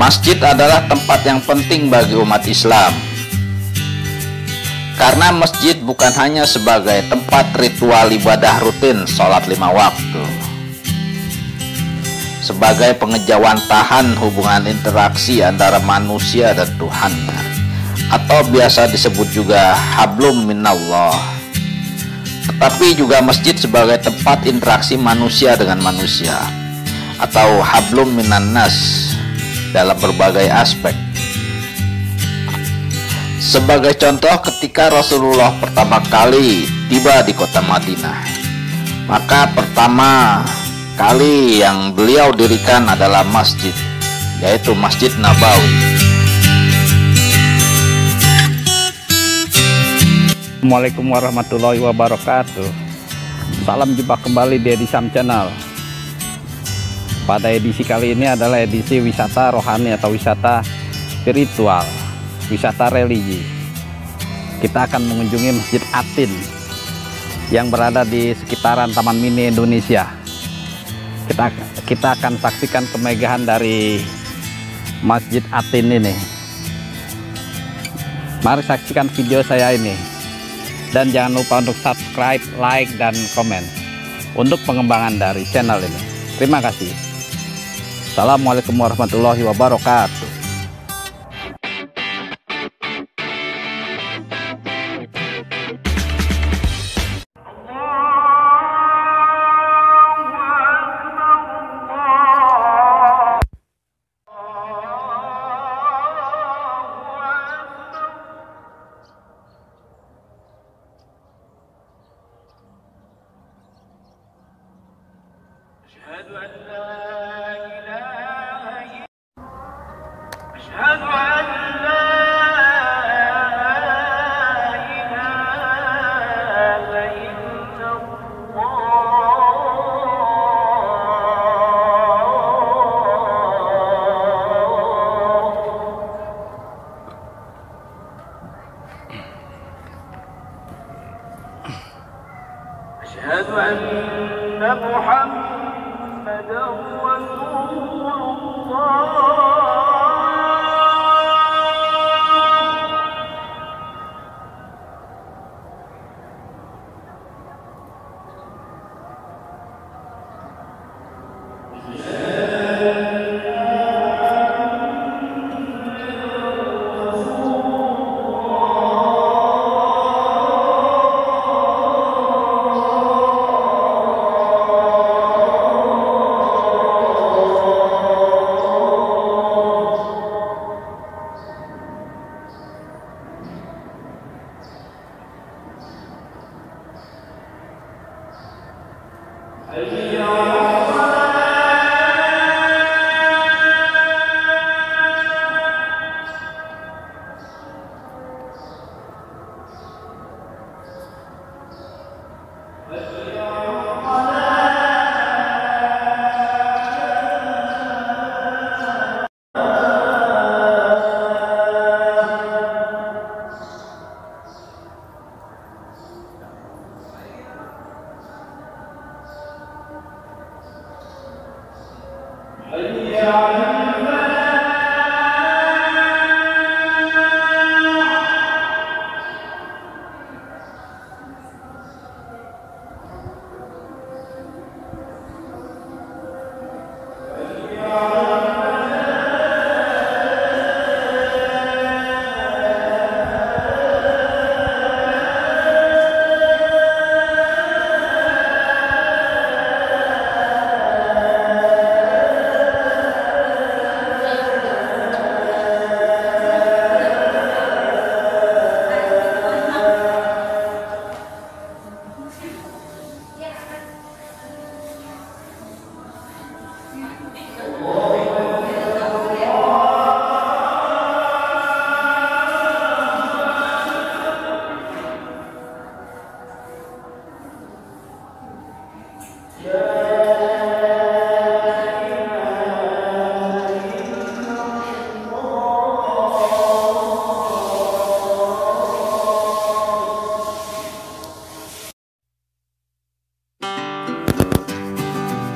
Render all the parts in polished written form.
Masjid adalah tempat yang penting bagi umat Islam, karena masjid bukan hanya sebagai tempat ritual ibadah rutin sholat 5 waktu, sebagai pengejauhantahan hubungan interaksi antara manusia dan Tuhannya, atau biasa disebut juga hablum minallah, tetapi juga masjid sebagai tempat interaksi manusia dengan manusia, atau hablum minannas dalam berbagai aspek. Sebagai contoh, ketika Rasulullah pertama kali tiba di kota Madinah, maka pertama kali yang beliau dirikan adalah masjid, yaitu Masjid Nabawi. Assalamualaikum warahmatullahi wabarakatuh. Salam jumpa kembali di Edi Sam Channel. Pada edisi kali ini adalah edisi wisata rohani atau wisata spiritual, wisata religi. Kita akan mengunjungi Masjid Atin yang berada di sekitaran Taman Mini Indonesia. Kita akan saksikan kemegahan dari Masjid Atin ini. Mari saksikan video saya ini. Dan jangan lupa untuk subscribe, like, dan komen untuk pengembangan dari channel ini. Terima kasih. Assalamualaikum warahmatullahi wabarakatuh. أشهد أن محمدًا رسول الله.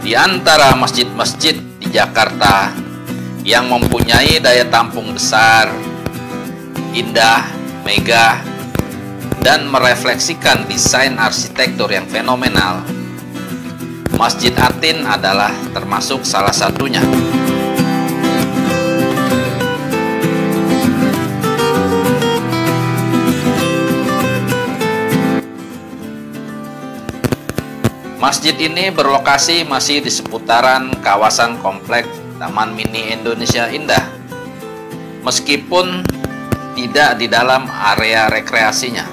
Di antara masjid-masjid di Jakarta yang mempunyai daya tampung besar, indah, megah, dan merefleksikan desain arsitektur yang fenomenal. Masjid Atin adalah termasuk salah satunya. Masjid ini berlokasi masih di seputaran kawasan komplek Taman Mini Indonesia Indah, meskipun tidak di dalam area rekreasinya.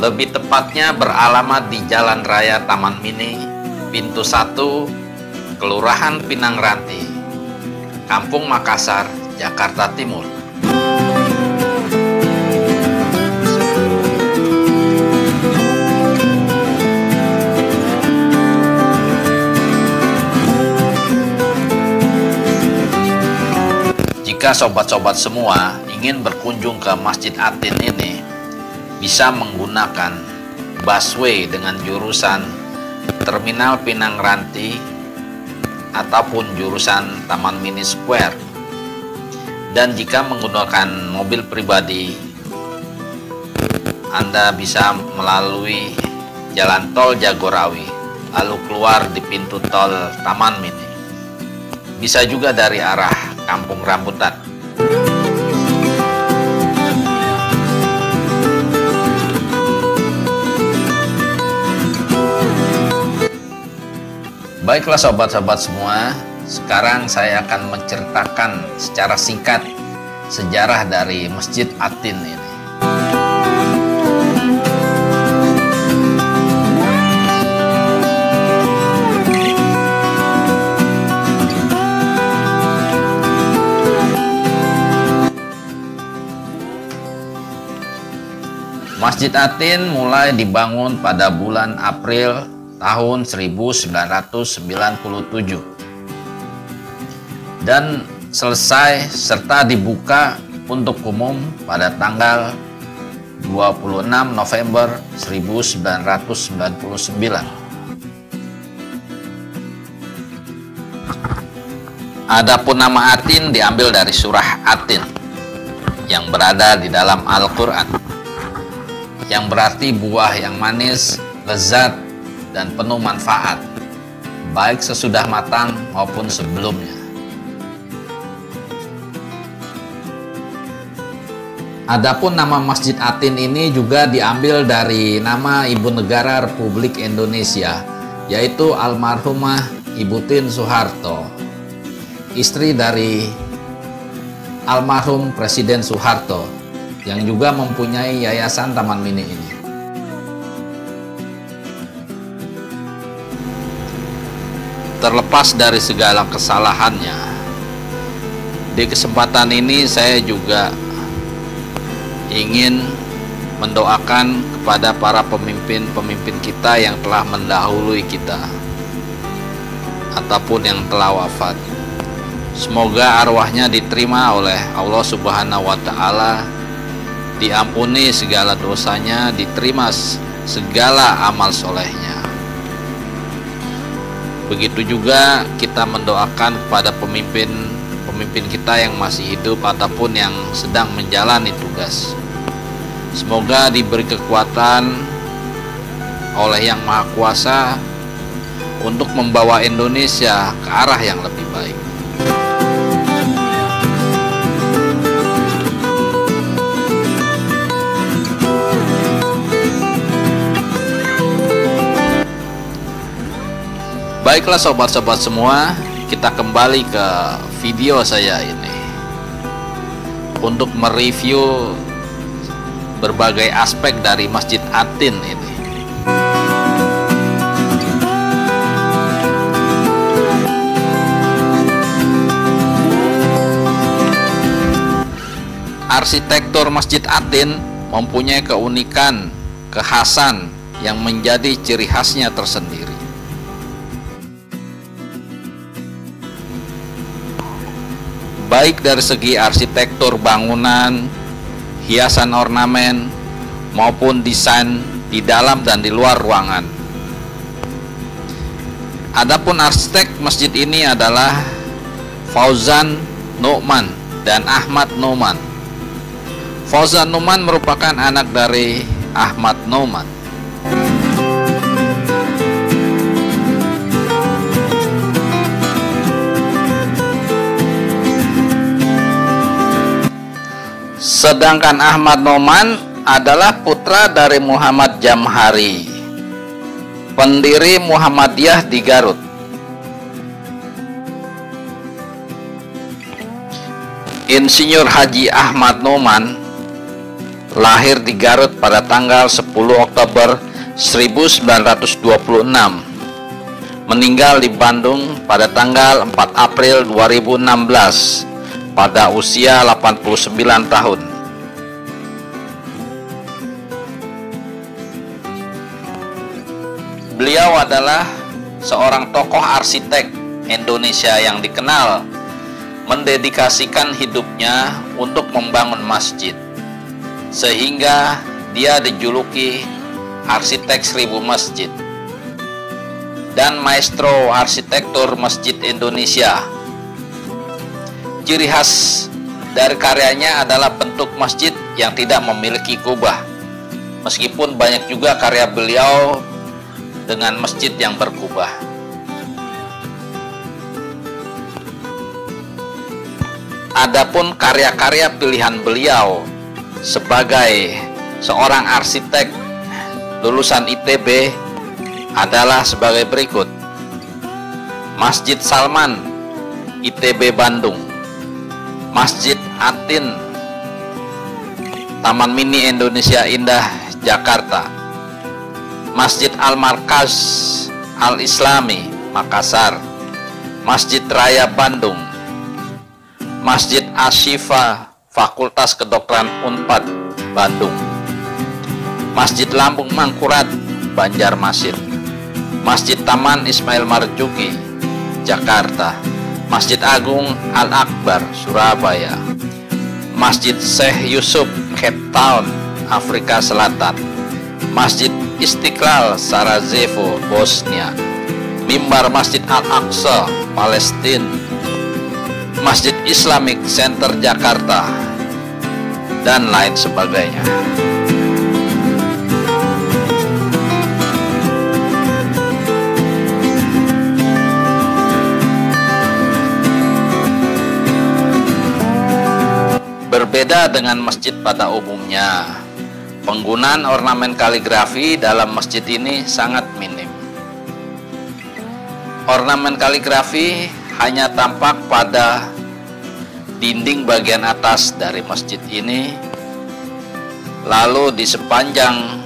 Lebih tepatnya beralamat di Jalan Raya Taman Mini, Pintu 1, Kelurahan Pinang Ranti, Kampung Makassar, Jakarta Timur. Jika sobat-sobat semua ingin berkunjung ke Masjid Atin ini, bisa menggunakan busway dengan jurusan Terminal Pinang Ranti ataupun jurusan Taman Mini Square. Dan jika menggunakan mobil pribadi, Anda bisa melalui Jalan Tol Jagorawi, lalu keluar di pintu tol Taman Mini. Bisa juga dari arah Kampung Rambutan. Baiklah sobat-sobat semua, sekarang saya akan menceritakan secara singkat sejarah dari Masjid Atin ini. Masjid Atin mulai dibangun pada bulan April tahun 1997 dan selesai serta dibuka untuk umum pada tanggal 26 November 1999. Adapun nama Atin diambil dari surah Atin yang berada di dalam Al-Quran, yang berarti buah yang manis, lezat, dan penuh manfaat, baik sesudah matang maupun sebelumnya. Adapun nama Masjid Atin ini juga diambil dari nama Ibu Negara Republik Indonesia, yaitu almarhumah Ibu Tien Soeharto, istri dari almarhum Presiden Soeharto, yang juga mempunyai yayasan Taman Mini ini. Terlepas dari segala kesalahannya, di kesempatan ini saya juga ingin mendoakan kepada para pemimpin-pemimpin kita yang telah mendahului kita ataupun yang telah wafat. Semoga arwahnya diterima oleh Allah Subhanahu wa Ta'ala, diampuni segala dosanya, diterima segala amal solehnya. Begitu juga kita mendoakan kepada pemimpin kita yang masih hidup ataupun yang sedang menjalani tugas. Semoga diberi kekuatan oleh Yang Maha Kuasa untuk membawa Indonesia ke arah yang lebih baik. Baiklah sobat-sobat semua, kita kembali ke video saya ini untuk mereview berbagai aspek dari Masjid Atin ini. Arsitektur Masjid Atin mempunyai keunikan, kekhasan yang menjadi ciri khasnya tersendiri. Baik dari segi arsitektur bangunan, hiasan ornamen, maupun desain di dalam dan di luar ruangan. Adapun arsitek masjid ini adalah Fauzan Nu'man dan Ahmad Nu'man. Fauzan Nu'man merupakan anak dari Ahmad Nu'man. Sedangkan Ahmad Nu'man adalah putra dari Muhammad Jamhari, pendiri Muhammadiyah di Garut. Insinyur Haji Ahmad Nu'man lahir di Garut pada tanggal 10 Oktober 1926, meninggal di Bandung pada tanggal 4 April 2016 pada usia 89 tahun. Beliau adalah seorang tokoh arsitek Indonesia yang dikenal mendedikasikan hidupnya untuk membangun masjid, sehingga dia dijuluki arsitek 1000 masjid dan maestro arsitektur masjid Indonesia. Ciri khas dari karyanya adalah bentuk masjid yang tidak memiliki kubah, meskipun banyak juga karya beliau dengan masjid yang berkubah. Adapun karya-karya pilihan beliau sebagai seorang arsitek lulusan ITB adalah sebagai berikut: Masjid Salman, ITB Bandung; Masjid Atin, Taman Mini Indonesia Indah, Jakarta; Masjid Al-Markaz Al-Islami, Makassar; Masjid Raya Bandung; Masjid Ashifa, Fakultas Kedokteran Unpad, Bandung; Masjid Lambung Mangkurat, Banjarmasin; Masjid Taman Ismail Marzuki, Jakarta; Masjid Agung Al-Akbar, Surabaya; Masjid Syekh Yusuf, Cape Town, Afrika Selatan; Masjid Istiqlal, Sarajevo, Bosnia; Mimbar Masjid Al-Aqsa, Palestina; Masjid Islamic Center Jakarta, dan lain sebagainya. Berbeda dengan masjid pada umumnya, penggunaan ornamen kaligrafi dalam masjid ini sangat minim. Ornamen kaligrafi hanya tampak pada dinding bagian atas dari masjid ini, lalu di sepanjang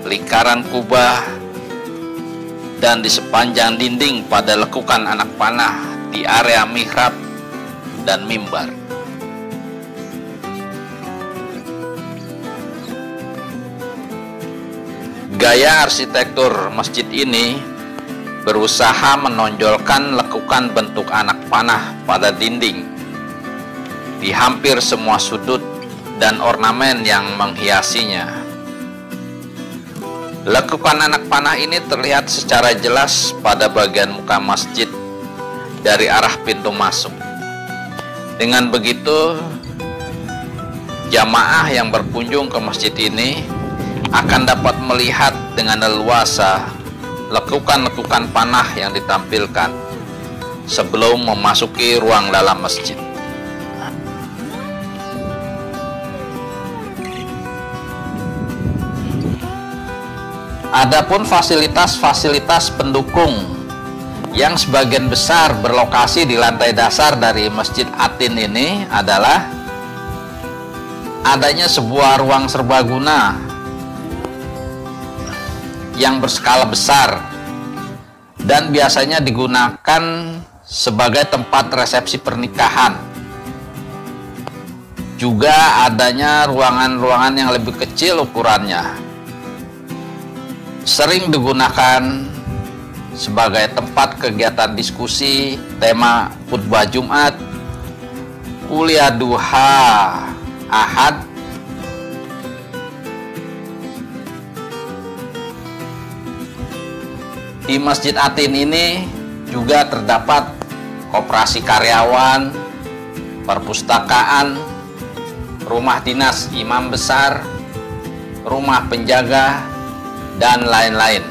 lingkaran kubah, dan di sepanjang dinding pada lekukan anak panah di area mihrab dan mimbar. Gaya arsitektur masjid ini berusaha menonjolkan lekukan bentuk anak panah pada dinding di hampir semua sudut dan ornamen yang menghiasinya. Lekukan anak panah ini terlihat secara jelas pada bagian muka masjid dari arah pintu masuk. Dengan begitu, jamaah yang berkunjung ke masjid ini akan dapat melihat dengan leluasa lekukan-lekukan panah yang ditampilkan sebelum memasuki ruang dalam masjid. Adapun fasilitas-fasilitas pendukung yang sebagian besar berlokasi di lantai dasar dari Masjid Atin ini adalah adanya sebuah ruang serbaguna yang berskala besar dan biasanya digunakan sebagai tempat resepsi pernikahan. Juga adanya ruangan-ruangan yang lebih kecil ukurannya, sering digunakan sebagai tempat kegiatan diskusi, tema khutbah Jumat, kuliah duha Ahad, Di Masjid Atin ini juga terdapat koperasi karyawan, perpustakaan, rumah dinas imam besar, rumah penjaga, dan lain-lain.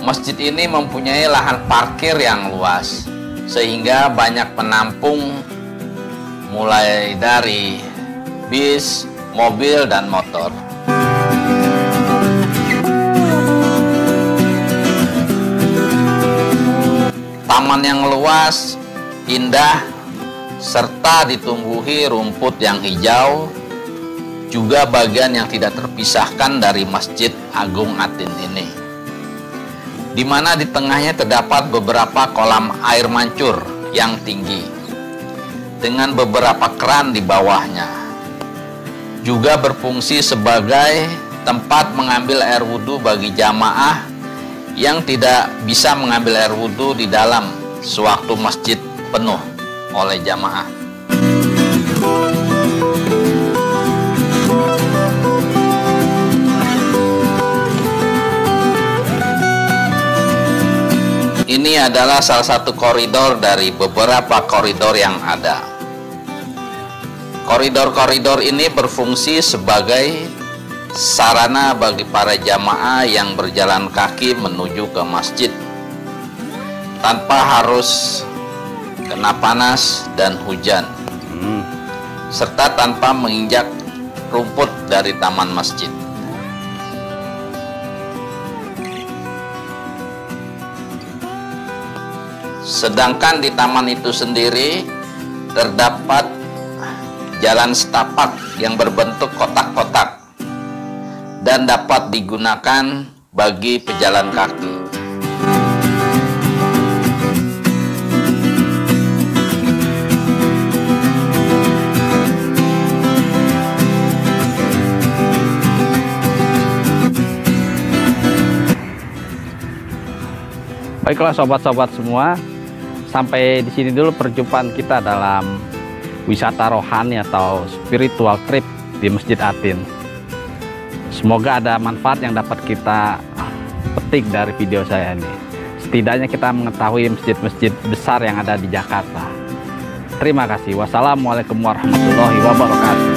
Masjid ini mempunyai lahan parkir yang luas, sehingga banyak penampung mulai dari bis, mobil, dan motor. Taman yang luas, indah, serta ditumbuhi rumput yang hijau, juga bagian yang tidak terpisahkan dari Masjid Agung Atin ini, di mana di tengahnya terdapat beberapa kolam air mancur yang tinggi, dengan beberapa keran di bawahnya. Juga berfungsi sebagai tempat mengambil air wudhu bagi jamaah yang tidak bisa mengambil air wudhu di dalam sewaktu masjid penuh oleh jamaah. Ini adalah salah satu koridor dari beberapa koridor yang ada. Koridor-koridor ini berfungsi sebagai sarana bagi para jamaah yang berjalan kaki menuju ke masjid tanpa harus kena panas dan hujan, serta tanpa menginjak rumput dari taman masjid. Sedangkan di taman itu sendiri terdapat jalan setapak yang berbentuk kotak-kotak dan dapat digunakan bagi pejalan kaki. Baiklah sobat-sobat semua, sampai di sini dulu perjumpaan kita dalam wisata rohani atau spiritual trip di Masjid Atin. Semoga ada manfaat yang dapat kita petik dari video saya ini. Setidaknya kita mengetahui masjid-masjid besar yang ada di Jakarta. Terima kasih. Wassalamualaikum warahmatullahi wabarakatuh.